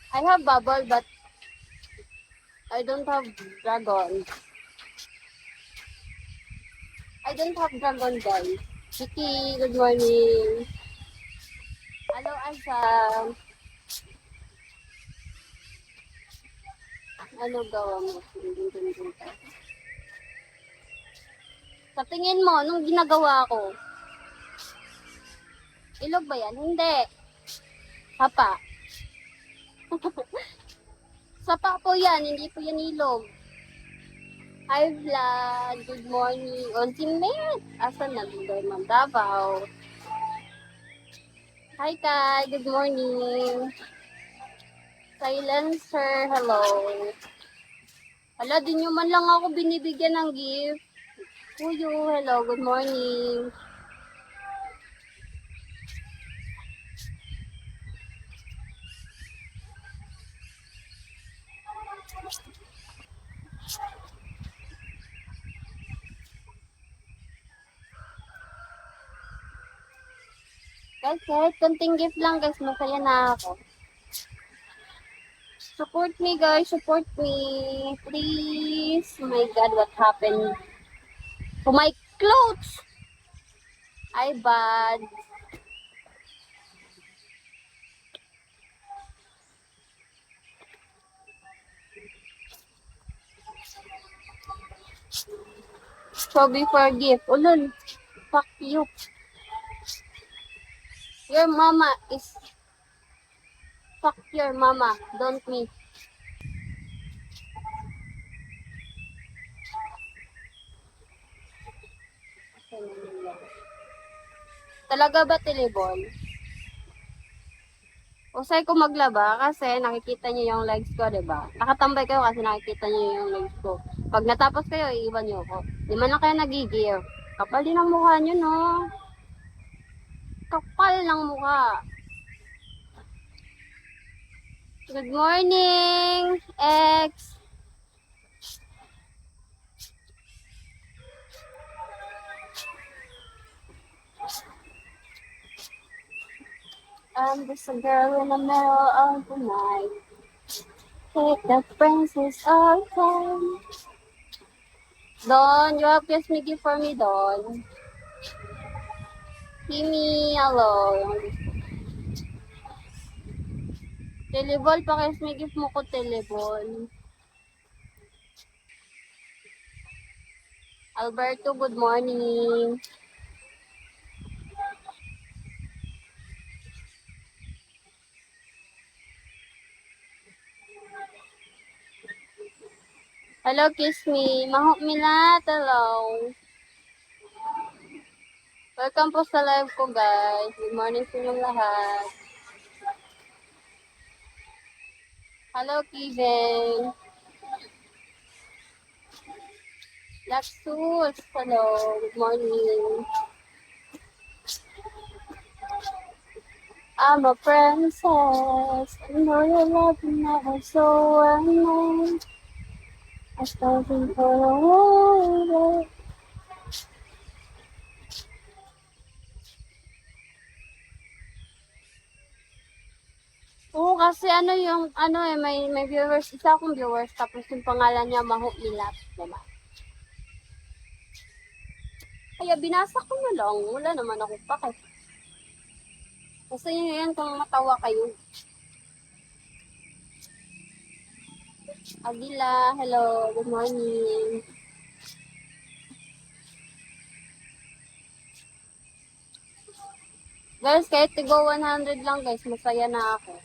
I have bubble, but I don't have dragon. I don't have dragon, guys. Vicky, good morning. Hello, Asa. Ano gawa mo? Sa tingin mo, nung ginagawa ko, ilog ba yan? Hindi. Sapa. Sapa po yan, hindi po yan ilog. Hi, Vlad. Good morning. Ultimate. Asan na? Ma'am Davao. Hi, Kai. Good morning. Silencer. Hello. Hala, di nyo man lang ako binibigyan ng gift. Kuyo, hello. Good morning. Guys, kahit konting gift lang, guys. Masaya na ako. Support me, guys. Support me. Please. Oh my God, what happened to my clothes? Ay, bad. Sorry for gift. Ulol. Fuck you. Your mama is... Fuck your mama. Don't me. Talaga ba, Tilibol? Usay ko maglaba kasi nakikita niyo yung legs ko, diba? Nakatambay kayo kasi nakikita niyo yung legs ko. Pag natapos kayo, iiwan niyo ako. Di man na kayo nagigil. Kapal din ang mukha niyo, no? Kapal ng mukha. Good morning, ex. I'm just a girl in the middle of the night. Take the princess of time. Don, you have kiss me gift for me, Don. Kimi, hello. Telebol, pa-kiss me gift mo ko, Telebol. Alberto, good morning. Hello, kiss me. Mahok Milat, hello. Welcome po sa live ko, guys. Good morning sa inyong lahat. Hello, Kevin. Laxus, hello. Good morning. I'm a princess. I know you love me now, so I know. I'm starting for a while. Oo, kasi ano yung, ano eh, may viewers, isa akong viewers, tapos yung pangalan niya, Mahok Milat, diba? Kaya binasa ko na lang, wala naman ako pake. Kasi yun yan, kung matawa kayo. Agila, hello, good morning. Guys, kahit tigo 100 lang guys, masaya na ako.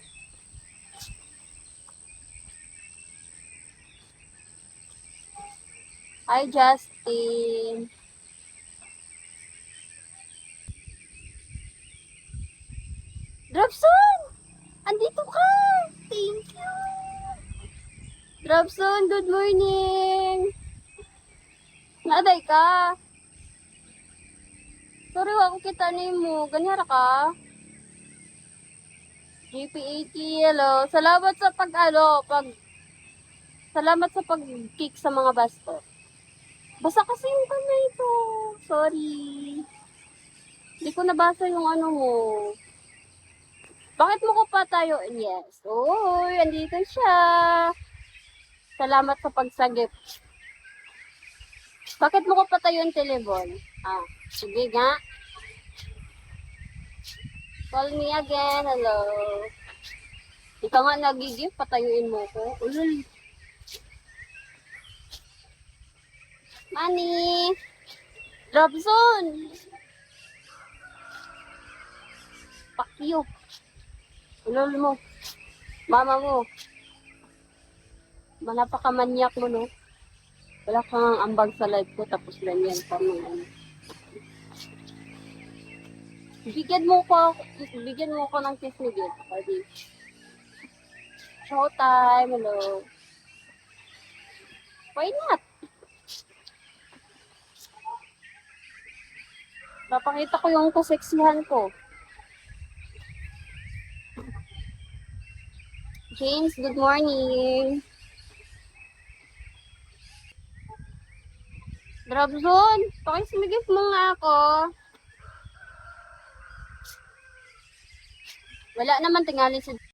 Hi, Justin. Dropson! Andito ka! Thank you! Dropson, good morning! Naaday ka? Sorry, ako kita mo. Ganyara ka? GP80, hello. Salamat sa salamat sa pag-kick sa mga basto. Basa kasi yung kamay ko. Sorry. Hindi ko nabasa yung ano mo. Bakit mo ko patayo? Yes. Uy, andito siya. Salamat sa pagsagip. Bakit mo ko patayo yung telebon? Sige nga. Call me again. Hello. Ikaw nga nagigip, patayuin mo ko. Ulul. Money. Drop zone. Pakyo. Ulol mo. Mama mo. Napakamanyak mo, no? Wala kang ambag sa life ko, tapos ganyan pa mo. Bigyan mo ko ng kiss ni Gil. Pwede. Showtime, hello. Why not? Papakita ko yung kaseksihan ko. James, good morning. Drop zone, pakismigit mo nga ako. Wala naman tingali si